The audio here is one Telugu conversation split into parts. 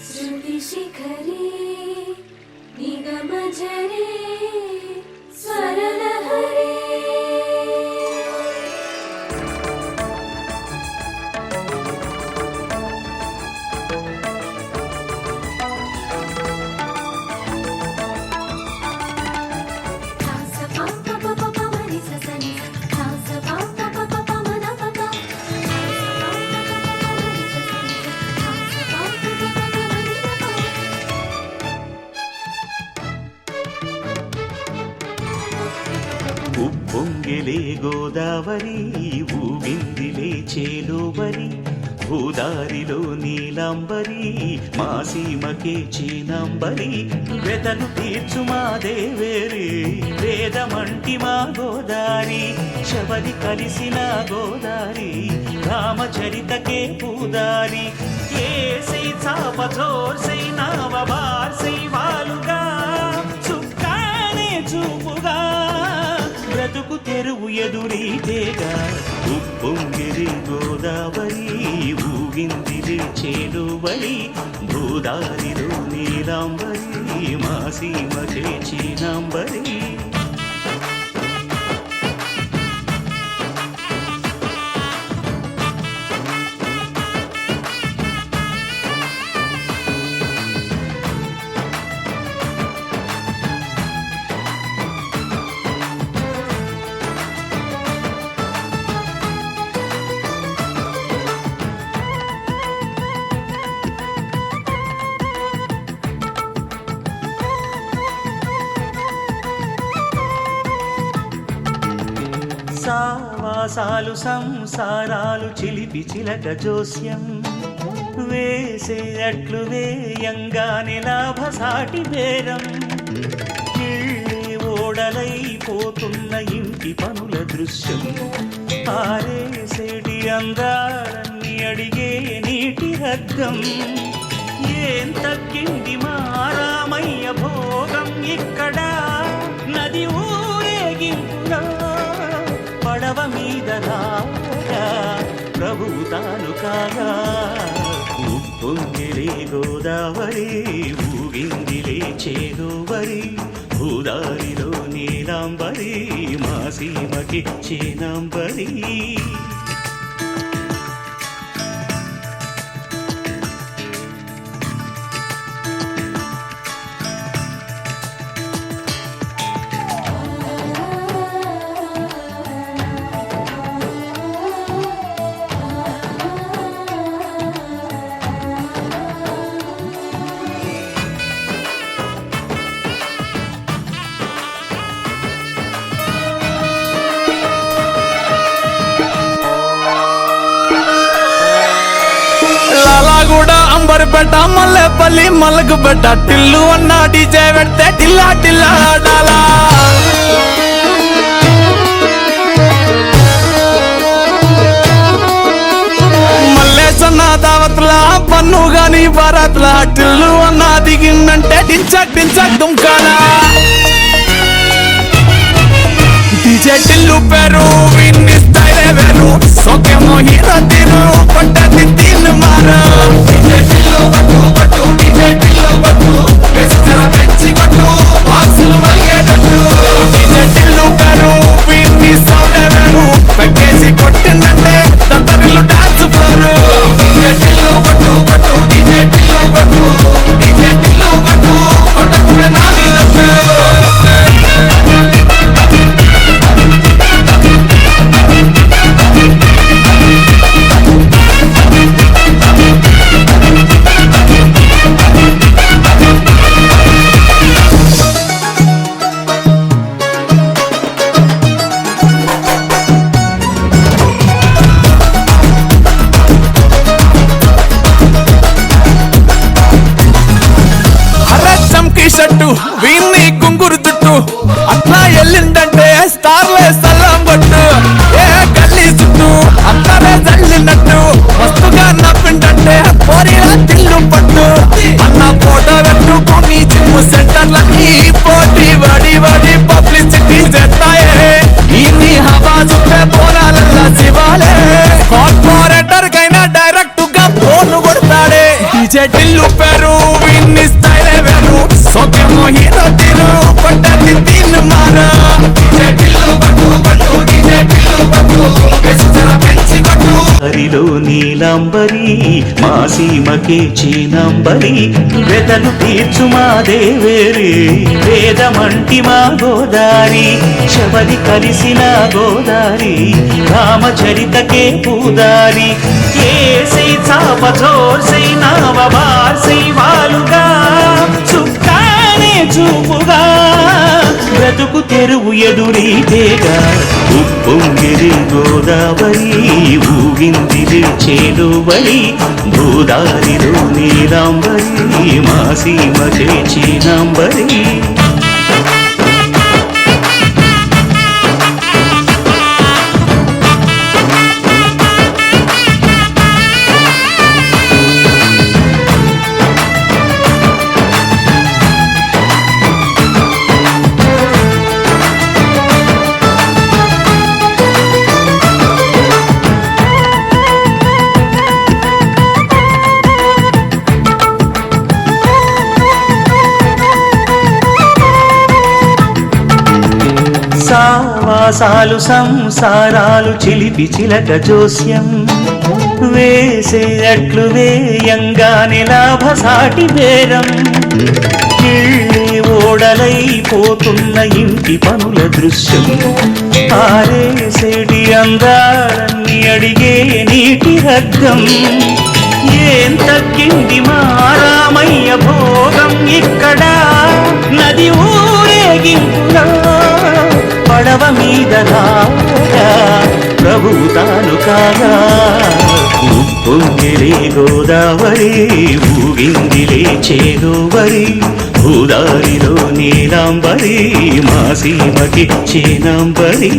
श्रुतिशिखरे निगमजरे स्वरलहरे ఉప్పొంగిలే గోదావరి ఊగిందిలే చేలోబరి భూదారిలో నీలాంబరి మా సీమకే చీనాంబరి వెతలు తీర్చు మా దేవేరి వేదమంటి మా గోదారి శబరి కలిసిన గోదారి రామచరితకే పూదారి ఏసై చాప జోర్సై నావ బార్సై వాలుగా చుక్కానే చూపుగా బ్రతుకు తెరువు ఎదురీతేగా ఉప్పొంగిరి గోదావరి ఊగిందిరి చేలువరి భూదారిలో నీలాంబరి మా సీమకే చీనాంబరి సావాసాలు సంసారాలు చిలిపి చిలక జోస్యం వేసే అట్లు వేయంగానే లాభసాటి బేరం ఇళ్ళే ఓడలైపోతున్న ఇంటి పనుల దృశ్యం ఆరేసేటి అందాలన్నీ అడిగే నీటి రగ్గం ఏం తగ్గింది మా రామయ్య భోగం ఇక్కడ నది ఊరేగింపుగా పడవ మీద రాగా ప్రభువు తాను కాగా ఉప్పొంగిలే గోదావరి ఊగిందిలే చేలోవరి భూదారిలో నీలాంబరి మా సీమకి చీనాంబరి కూడా అంబర్పేట మల్లెపల్లి మలకపేట టిల్లు అన్న డీజే పెడితే టిల్లా టిల్లా ఆడాలా మల్లేసన్న దావత్ల పన్ను గాని భారత్ల టిల్లు అన్న దిగిందంటే టించక్ టించక్ దుంకాలా డీజే టిల్లు పేరు విన్ని స్టైలే వేరు సోకేమో హీరో తీరు పట్టది తీన్ మారు డీజే టిల్లు పట్టు పట్టు డీజే టిల్లు పట్టు వెచ్చర వెచ్చి పట్టు బాక్సులు మలిగేటట్టు డీజే టిల్లు పేరు విన్ని సౌండే వేరు పెక్కేసి కొట్టిందంటే తంతరిల్లు డాన్స్ ఫ్లోరు డీజే టిల్లు పట్టు పట్టు డీజే టిల్లు పట్టు డీజే టిల్లు పట్టు కొట్టకుడే నాది నట్టు షట్టు వీన్ని గుంగురు చుట్టూ అట్లా ఎల్లిందంటే స్టార్లే సల్లం కొట్టు ఏ గల్లీ చుట్టూ అంతరే జల్లినట్టు మస్తుగా నవ్విందంటే పోరీలా తిల్లు పట్టు DJ Tillu Peru, Vinny style veru, so que mojito tiro, కొట్టది తిన్ మారా. DJ Tillu పట్టు, DJ Tillu పట్టు, ఎస్తర పెంచి కొట్టు. హరిలో నీలాంబరి మా సీమకే చీనాంబరి వెతలు తీర్చు మా దేవేరి వేదమంటి మా గోదారి శబరి కలిసిన గోదారి రామచరితకే పూదారి ఏసై చాప జోర్సై నావ బార్సై వాలుగా చుక్కానే చూపుగా బ్రతుకు తెరువు ఎదురీతేగా ఉప్పొంగిరి గోదావరి ఊగిందిరి చేడువరి భూదారిలో నీలాంబరి మా సీమకే చీనాంబరి సావాసాలు సంసారాలు చిలిపి చిలక జోస్యం వేసేటట్లు వేయంగానే లాభసాటి బేరం ఇళ్ళే ఓడలైపోతున్న ఇంటి పనుల దృశ్యం ఆరేసేటి అందాలన్నీ అడిగే నీటి హద్దం ఏం తగ్గింది మా రామయ్య భోగం ఇక్కడ నది ఊరేగింపులో పడవ మీద రాగా ప్రభువు తాను కాగా ఉప్పొంగిలే గోదావరి ఊగిందిలే చేదోవరి భూదారిలో నీలాంబరి మా సీమకి చీనాంబరి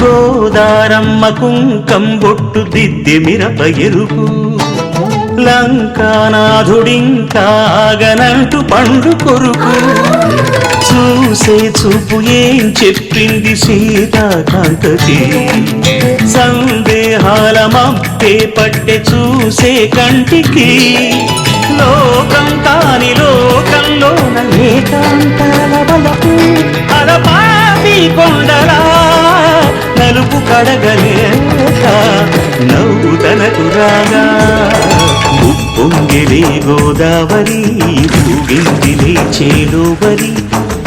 గోదారమ్మ కుంకం బొట్టు దిద్దె మిరప ఎరుపు లంకానాథుడింకాగనంటూ పండు కొరుకు చూసే చూపు ఏం చెప్పింది సీతాకాంతకి సందేహాల మప్పే పట్టె చూసే కంటికి లోకం కాని లోకంలోన ఏకాంతాల బలపు అలపాపి కొండలా నలుపు కడగలేక నవ్వు తనకు రాగా ఉప్పొంగిలే గోదావరి ఊగిందిలే చేలోవరి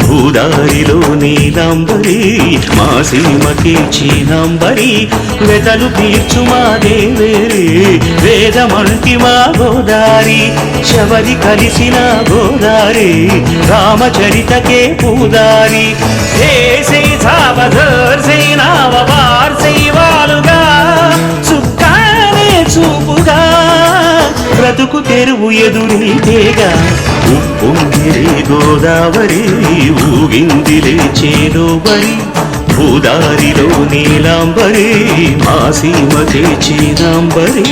భూదారిలో నీలాంబరి మా సీమకే చీనాంబరి వెతలు తీర్చు మా దేవేరి వేదమంటి మా గోదారి శబరి కలిసిన గోదారి రామచరితకే పూదారి ఏసై సావధర్సై నావ బార్సై వాలుగా చుక్కానే చూపుగా బ్రతుకు తెరువు ఎదురీతేగా ఉప్పొంగిరే గోదావరి ఊగిందిలే చేదోవరి భూదారిలో నీలాంబరి మా సీమకే చీనాంబరి